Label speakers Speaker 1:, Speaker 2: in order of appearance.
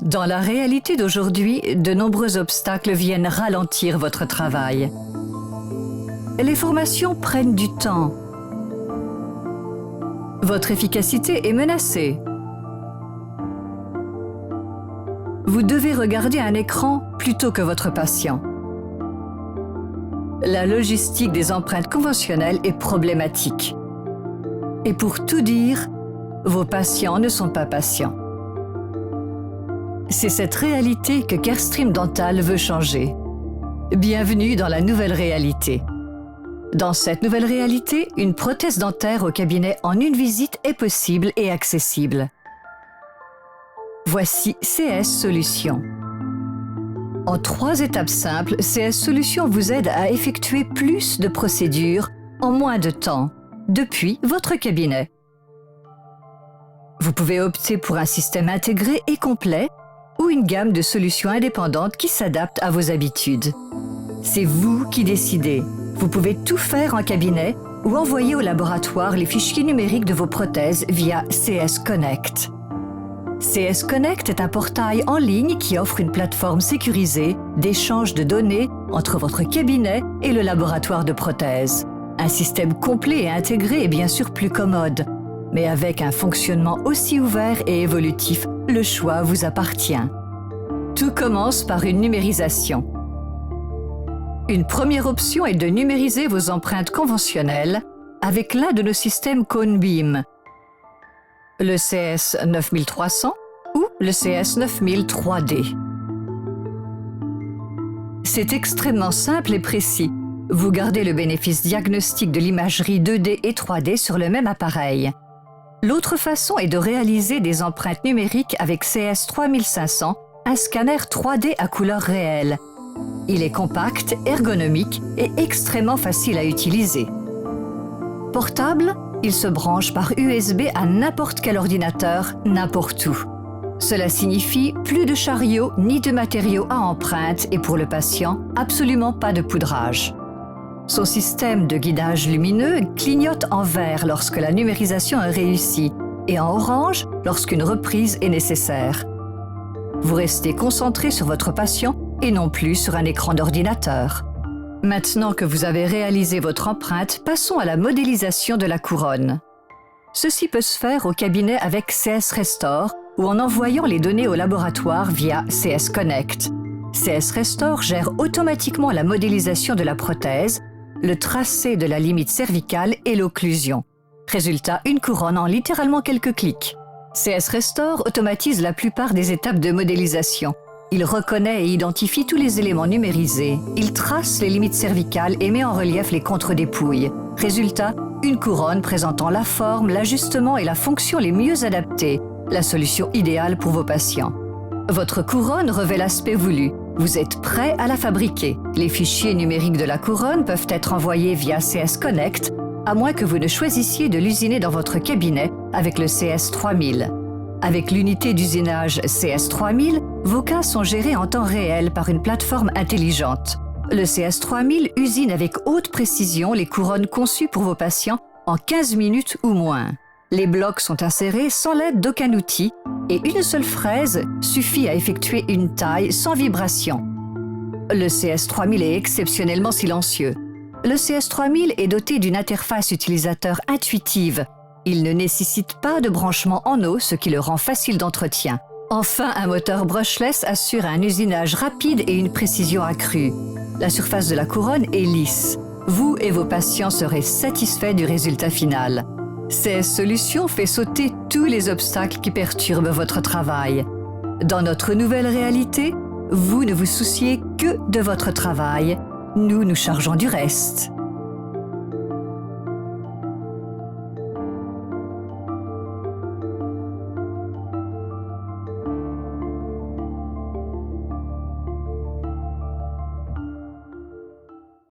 Speaker 1: Dans la réalité d'aujourd'hui, de nombreux obstacles viennent ralentir votre travail. Les formations prennent du temps. Votre efficacité est menacée. Vous devez regarder un écran plutôt que votre patient. La logistique des empreintes conventionnelles est problématique. Et pour tout dire, vos patients ne sont pas patients. C'est cette réalité que Carestream Dental veut changer. Bienvenue dans la nouvelle réalité. Dans cette nouvelle réalité, une prothèse dentaire au cabinet en une visite est possible et accessible. Voici CS Solutions. En 3 étapes simples, CS Solutions vous aide à effectuer plus de procédures en moins de temps, depuis votre cabinet. Vous pouvez opter pour un système intégré et complet ou une gamme de solutions indépendantes qui s'adaptent à vos habitudes. C'est vous qui décidez. Vous pouvez tout faire en cabinet ou envoyer au laboratoire les fichiers numériques de vos prothèses via CS Connect. CS Connect est un portail en ligne qui offre une plateforme sécurisée d'échange de données entre votre cabinet et le laboratoire de prothèses. Un système complet et intégré est bien sûr plus commode, mais avec un fonctionnement aussi ouvert et évolutif, le choix vous appartient. Tout commence par une numérisation. Une première option est de numériser vos empreintes conventionnelles avec l'un de nos systèmes Conebeam, le CS 9300 ou le CS 9000 3D. C'est extrêmement simple et précis. Vous gardez le bénéfice diagnostique de l'imagerie 2D et 3D sur le même appareil. L'autre façon est de réaliser des empreintes numériques avec CS 3500, un scanner 3D à couleur réelle. Il est compact, ergonomique et extrêmement facile à utiliser. Portable, il se branche par USB à n'importe quel ordinateur, n'importe où. Cela signifie plus de chariot ni de matériaux à empreinte et pour le patient, absolument pas de poudrage. Son système de guidage lumineux clignote en vert lorsque la numérisation est réussie et en orange lorsqu'une reprise est nécessaire. Vous restez concentré sur votre patient et non plus sur un écran d'ordinateur. Maintenant que vous avez réalisé votre empreinte, passons à la modélisation de la couronne. Ceci peut se faire au cabinet avec CS Restore ou en envoyant les données au laboratoire via CS Connect. CS Restore gère automatiquement la modélisation de la prothèse, le tracé de la limite cervicale et l'occlusion. Résultat, une couronne en littéralement quelques clics. CS Restore automatise la plupart des étapes de modélisation. Il reconnaît et identifie tous les éléments numérisés. Il trace les limites cervicales et met en relief les contre-dépouilles. Résultat, une couronne présentant la forme, l'ajustement et la fonction les mieux adaptés. La solution idéale pour vos patients. Votre couronne revêt l'aspect voulu. Vous êtes prêt à la fabriquer. Les fichiers numériques de la couronne peuvent être envoyés via CS Connect, à moins que vous ne choisissiez de l'usiner dans votre cabinet avec le CS 3000. Avec l'unité d'usinage CS 3000, vos cas sont gérés en temps réel par une plateforme intelligente. Le CS 3000 usine avec haute précision les couronnes conçues pour vos patients en 15 minutes ou moins. Les blocs sont insérés sans l'aide d'aucun outil et une seule fraise suffit à effectuer une taille sans vibration. Le CS 3000 est exceptionnellement silencieux. Le CS 3000 est doté d'une interface utilisateur intuitive. Il ne nécessite pas de branchement en eau, ce qui le rend facile d'entretien. Enfin, un moteur brushless assure un usinage rapide et une précision accrue. La surface de la couronne est lisse. Vous et vos patients serez satisfaits du résultat final. CS Solutions fait sauter tous les obstacles qui perturbent votre travail. Dans notre nouvelle réalité, vous ne vous souciez que de votre travail. Nous nous chargeons du reste.